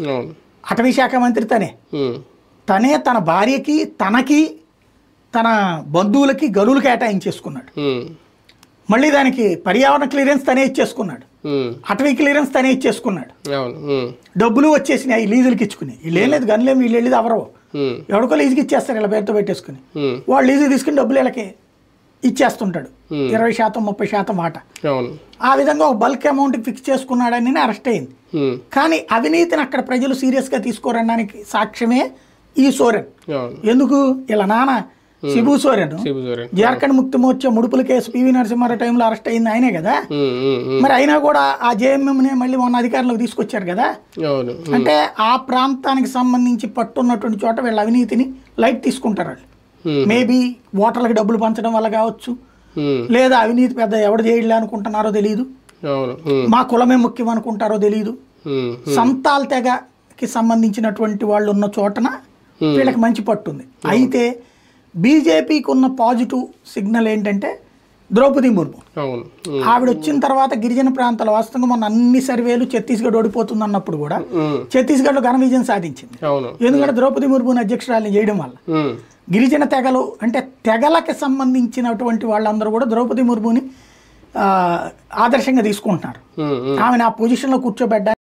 అవును. అటవీ శాఖ మంత్రి తనే. తనే తన భార్యకి, తనకి, తన బంధువులకి గనులు కేటాయించేసుకున్నాడు. మళ్ళీ దానికి పర్యావరణ క్లియరెన్స్ తనే ఇచ్చేసుకున్నాడు. అటవీ క్లియరెన్స్ తనే ఇచ్చేసుకున్నాడు. డబ్బులు వచ్చేసినాయి లీజులకి ఇచ్చుకుని. వీళ్ళు ఏం లేదు, గనులేమి వీళ్ళు వెళ్ళేది అవరవు, ఎవరికో లీజుకి ఇచ్చేస్తారు ఇలా పేరుతో పెట్టేసుకుని. వాళ్ళు లీజు తీసుకుని డబ్బులు వీళ్ళకి ఇచ్చేస్తుంటాడు, 20% 30% మాట. ఆ విధంగా ఒక బల్క్ అమౌంట్ ఫిక్స్ చేసుకున్నాడని అరెస్ట్ అయింది. కానీ అవినీతిని అక్కడ ప్రజలు సీరియస్గా తీసుకోరనడానికి సాక్ష్యమే ఈ సోరెన్. ఎందుకు ఇలా నాన్న శిబు సోరెన్ జార్ఖండ్ ముక్తి మోర్చా ముడుపుల కేసు పివి నరసింహారావు టైంలో అరెస్ట్ అయింది ఆయనే కదా. మరి అయినా కూడా ఆ జేఎంఎంనే మళ్ళీ మొన్న అధికారంలోకి తీసుకొచ్చారు కదా. అంటే ఆ ప్రాంతానికి సంబంధించి పట్టున్నటువంటి చోట వీళ్ళ అవినీతిని లైట్ తీసుకుంటారు వాళ్ళు. మేబీ ఓటర్లకు డబ్బులు పంచడం వల్ల కావచ్చు, లేదా అవినీతి పెద్ద ఎవడు చేయలే అనుకుంటున్నారో తెలియదు, మా కులమే ముఖ్యం అనుకుంటారో తెలియదు. సంతాల్ తెగకి సంబంధించినటువంటి వాళ్ళు ఉన్న చోటన వీళ్ళకి మంచి పట్టుంది. అయితే బీజేపీకి ఉన్న పాజిటివ్ సిగ్నల్ ఏంటంటే ద్రౌపది ముర్ము ఆవిడ వచ్చిన తర్వాత గిరిజన ప్రాంతాల వాస్తవంగా మొన్న అన్ని సర్వేలు ఛత్తీస్గఢ్ ఓడిపోతుంది అన్నప్పుడు కూడా ఛత్తీస్గఢ్లో ఘన విజయం సాధించింది. ఎందుకంటే ద్రౌపది ముర్ముని అధ్యక్షురాలిని చేయడం వల్ల గిరిజన తెగలు అంటే తెగలకి సంబంధించినటువంటి వాళ్ళందరూ కూడా ద్రౌపది ముర్ముని ఆదర్శంగా తీసుకుంటున్నారు. ఆమెను ఆ పొజిషన్లో కూర్చోబెట్టాలి.